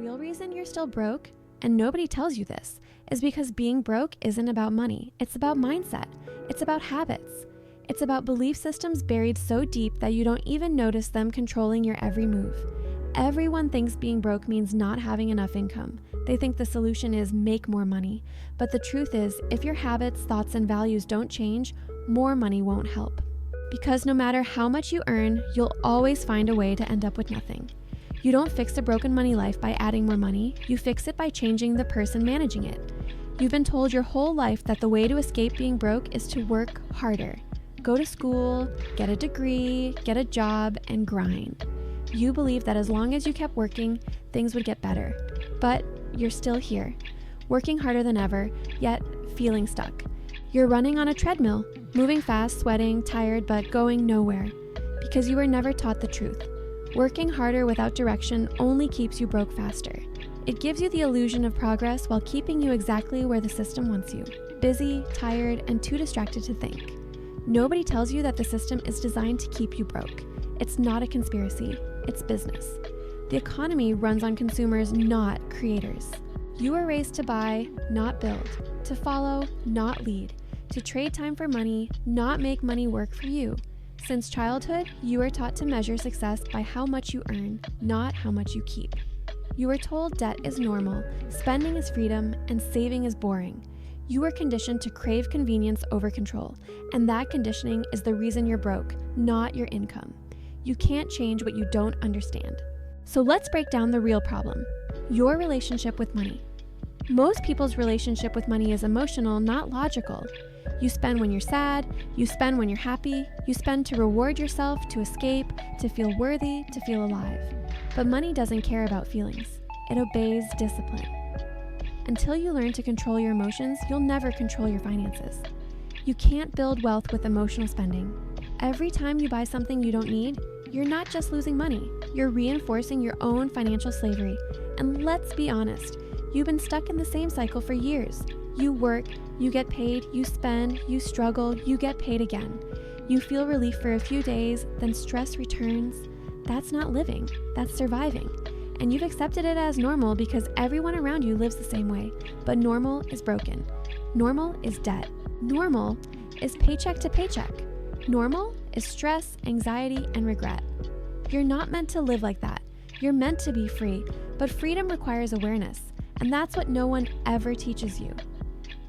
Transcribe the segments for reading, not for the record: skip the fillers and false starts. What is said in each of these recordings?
real reason you're still broke, and nobody tells you this, is because being broke isn't about money. It's about mindset. It's about habits. It's about belief systems buried so deep that you don't even notice them controlling your every move. Everyone thinks being broke means not having enough income. They think the solution is make more money. But the truth is, if your habits, thoughts, and values don't change, more money won't help. Because no matter how much you earn, you'll always find a way to end up with nothing. You don't fix a broken money life by adding more money. You fix it by changing the person managing it. You've been told your whole life that the way to escape being broke is to work harder. Go to school, get a degree, get a job, and grind. You believe that as long as you kept working, things would get better. But you're still here, working harder than ever, yet feeling stuck. You're running on a treadmill, moving fast, sweating, tired, but going nowhere, because you were never taught the truth. Working harder without direction only keeps you broke faster. It gives you the illusion of progress while keeping you exactly where the system wants you, busy, tired, and too distracted to think. Nobody tells you that the system is designed to keep you broke. It's not a conspiracy, it's business. The economy runs on consumers, not creators. You were raised to buy, not build, to follow, not lead, to trade time for money, not make money work for you. Since childhood, you are taught to measure success by how much you earn, not how much you keep. You were told debt is normal, spending is freedom, and saving is boring. You were conditioned to crave convenience over control, and that conditioning is the reason you're broke, not your income. You can't change what you don't understand. So let's break down the real problem: your relationship with money. Most people's relationship with money is emotional, not logical. You spend when you're sad, you spend when you're happy, you spend to reward yourself, to escape, to feel worthy, to feel alive. But money doesn't care about feelings. It obeys discipline. Until you learn to control your emotions, you'll never control your finances. You can't build wealth with emotional spending. Every time you buy something you don't need, you're not just losing money, you're reinforcing your own financial slavery. And let's be honest, you've been stuck in the same cycle for years. You work, you get paid, you spend, you struggle, you get paid again. You feel relief for a few days, then stress returns. That's not living, that's surviving. And you've accepted it as normal because everyone around you lives the same way. But normal is broken. Normal is debt. Normal is paycheck to paycheck. Normal is stress, anxiety, and regret. You're not meant to live like that. You're meant to be free, but freedom requires awareness, and that's what no one ever teaches you.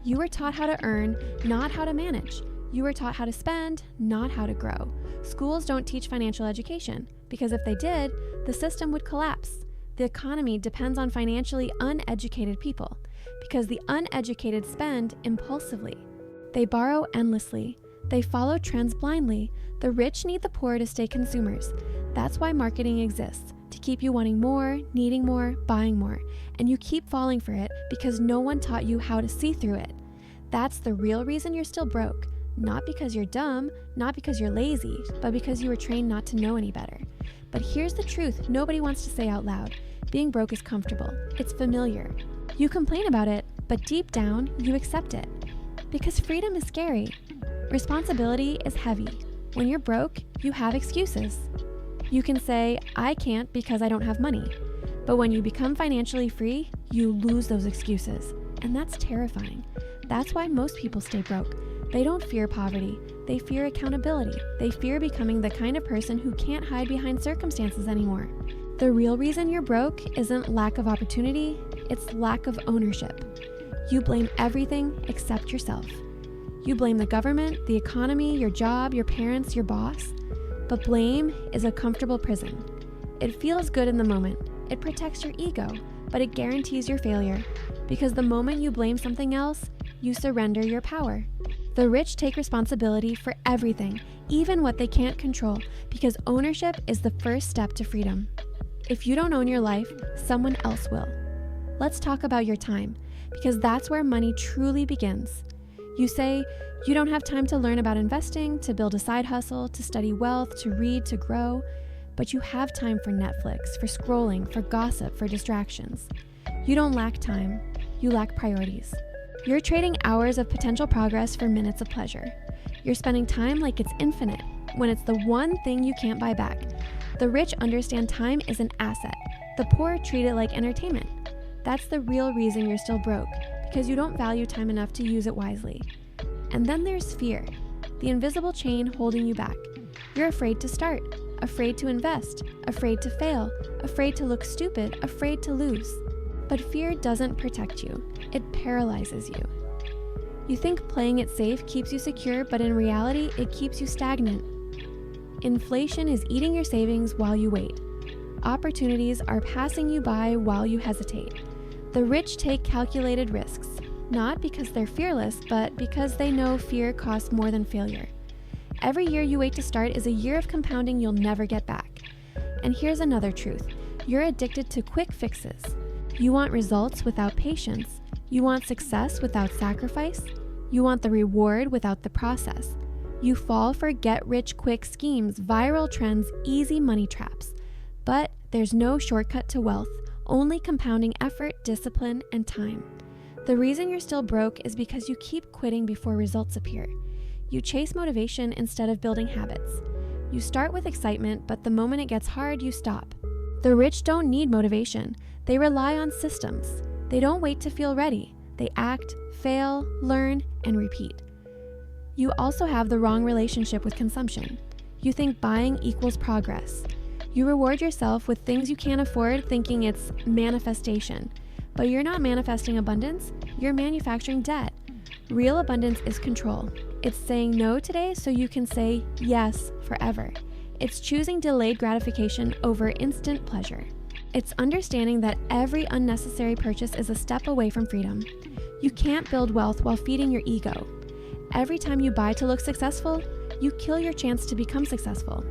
You were taught how to earn, not how to manage. You were taught how to spend, not how to grow. Schools don't teach financial education, because if they did, the system would collapse. The economy depends on financially uneducated people, because the uneducated spend impulsively. They borrow endlessly. They follow trends blindly. The rich need the poor to stay consumers. That's why marketing exists, to keep you wanting more, needing more, buying more. And you keep falling for it because no one taught you how to see through it. That's the real reason you're still broke. Not because you're dumb, not because you're lazy, but because you were trained not to know any better. But here's the truth nobody wants to say out loud. Being broke is comfortable. It's familiar. You complain about it, but deep down, you accept it. Because freedom is scary. Responsibility is heavy. When you're broke, you have excuses. You can say, I can't because I don't have money. But when you become financially free, you lose those excuses. And that's terrifying. That's why most people stay broke. They don't fear poverty. They fear accountability. They fear becoming the kind of person who can't hide behind circumstances anymore. The real reason you're broke isn't lack of opportunity, it's lack of ownership. You blame everything except yourself. You blame the government, the economy, your job, your parents, your boss. But blame is a comfortable prison. It feels good in the moment. It protects your ego, but it guarantees your failure. Because the moment you blame something else, you surrender your power. The rich take responsibility for everything, even what they can't control, because ownership is the first step to freedom. If you don't own your life, someone else will. Let's talk about your time, because that's where money truly begins. You say, you don't have time to learn about investing, to build a side hustle, to study wealth, to read, to grow, but you have time for Netflix, for scrolling, for gossip, for distractions. You don't lack time, you lack priorities. You're trading hours of potential progress for minutes of pleasure. You're spending time like it's infinite, when it's the one thing you can't buy back. The rich understand time is an asset. The poor treat it like entertainment. That's the real reason you're still broke, because you don't value time enough to use it wisely. And then there's fear, the invisible chain holding you back. You're afraid to start, afraid to invest, afraid to fail, afraid to look stupid, afraid to lose. But fear doesn't protect you, it paralyzes you. You think playing it safe keeps you secure, but in reality, it keeps you stagnant. Inflation is eating your savings while you wait. Opportunities are passing you by while you hesitate. The rich take calculated risks, not because they're fearless, but because they know fear costs more than failure. Every year you wait to start is a year of compounding you'll never get back. And here's another truth. You're addicted to quick fixes. You want results without patience. You want success without sacrifice. You want the reward without the process. You fall for get-rich-quick schemes, viral trends, easy money traps. But there's no shortcut to wealth, only compounding effort, discipline, and time. The reason you're still broke is because you keep quitting before results appear. You chase motivation instead of building habits. You start with excitement, but the moment it gets hard, you stop. The rich don't need motivation. They rely on systems. They don't wait to feel ready. They act, fail, learn, and repeat. You also have the wrong relationship with consumption. You think buying equals progress. You reward yourself with things you can't afford, thinking it's manifestation. But you're not manifesting abundance, you're manufacturing debt. Real abundance is control. It's saying no today so you can say yes forever. It's choosing delayed gratification over instant pleasure. It's understanding that every unnecessary purchase is a step away from freedom. You can't build wealth while feeding your ego. Every time you buy to look successful, you kill your chance to become successful.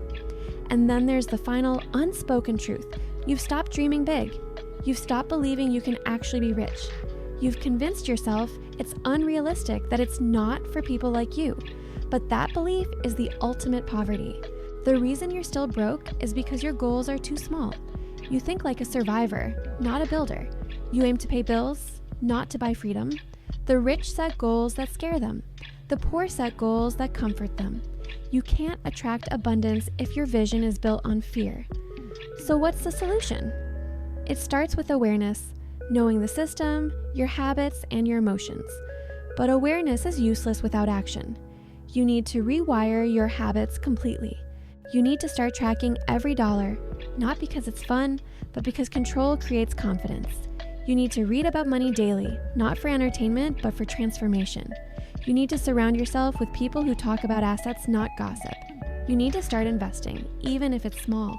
And then there's the final unspoken truth. You've stopped dreaming big. You've stopped believing you can actually be rich. You've convinced yourself it's unrealistic, that it's not for people like you. But that belief is the ultimate poverty. The reason you're still broke is because your goals are too small. You think like a survivor, not a builder. You aim to pay bills, not to buy freedom. The rich set goals that scare them. The poor set goals that comfort them. You can't attract abundance if your vision is built on fear. So what's the solution? It starts with awareness, knowing the system, your habits, and your emotions. But awareness is useless without action. You need to rewire your habits completely. You need to start tracking every dollar, not because it's fun, but because control creates confidence. You need to read about money daily, not for entertainment, but for transformation. You need to surround yourself with people who talk about assets, not gossip. You need to start investing, even if it's small.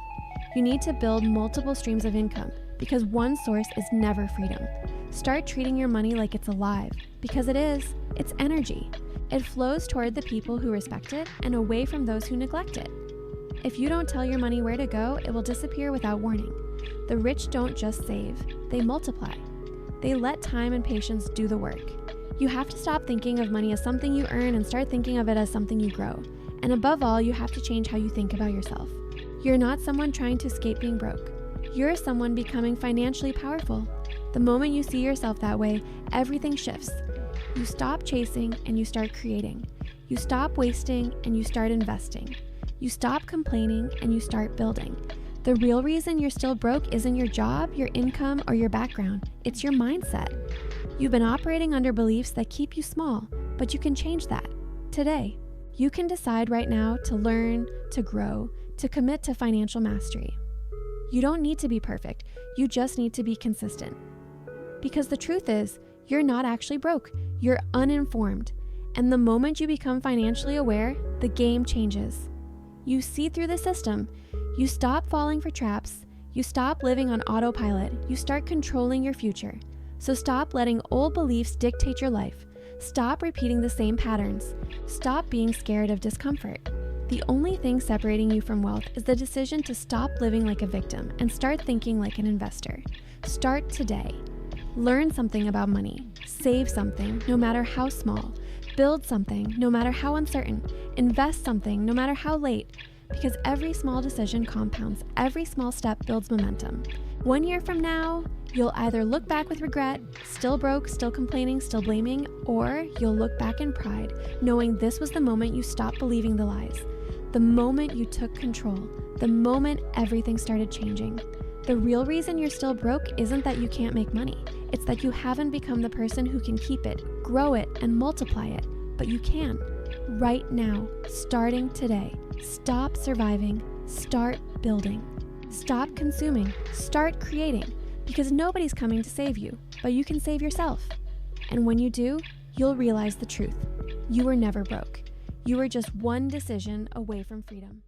You need to build multiple streams of income, because one source is never freedom. Start treating your money like it's alive, because it is. It's energy. It flows toward the people who respect it and away from those who neglect it. If you don't tell your money where to go, it will disappear without warning. The rich don't just save, they multiply. They let time and patience do the work. You have to stop thinking of money as something you earn and start thinking of it as something you grow. And above all, you have to change how you think about yourself. You're not someone trying to escape being broke. You're someone becoming financially powerful. The moment you see yourself that way, everything shifts. You stop chasing and you start creating. You stop wasting and you start investing. You stop complaining and you start building. The real reason you're still broke isn't your job, your income, or your background. It's your mindset. You've been operating under beliefs that keep you small, but you can change that today. You can decide right now to learn, to grow, to commit to financial mastery. You don't need to be perfect. You just need to be consistent. Because the truth is, you're not actually broke. You're uninformed. And the moment you become financially aware, the game changes. You see through the system. You stop falling for traps. You stop living on autopilot. You start controlling your future. So stop letting old beliefs dictate your life. Stop repeating the same patterns. Stop being scared of discomfort. The only thing separating you from wealth is the decision to stop living like a victim and start thinking like an investor. Start today. Learn something about money. Save something, no matter how small. Build something, no matter how uncertain. Invest something, no matter how late. Because every small decision compounds. Every small step builds momentum. 1 year from now, you'll either look back with regret, still broke, still complaining, still blaming, or you'll look back in pride, knowing this was the moment you stopped believing the lies. The moment you took control. The moment everything started changing. The real reason you're still broke isn't that you can't make money. It's that you haven't become the person who can keep it, grow it, and multiply it. But you can. Right now, starting today. Stop surviving. Start building. Stop consuming. Start creating. Because nobody's coming to save you, but you can save yourself. And when you do, you'll realize the truth. You were never broke. You were just one decision away from freedom.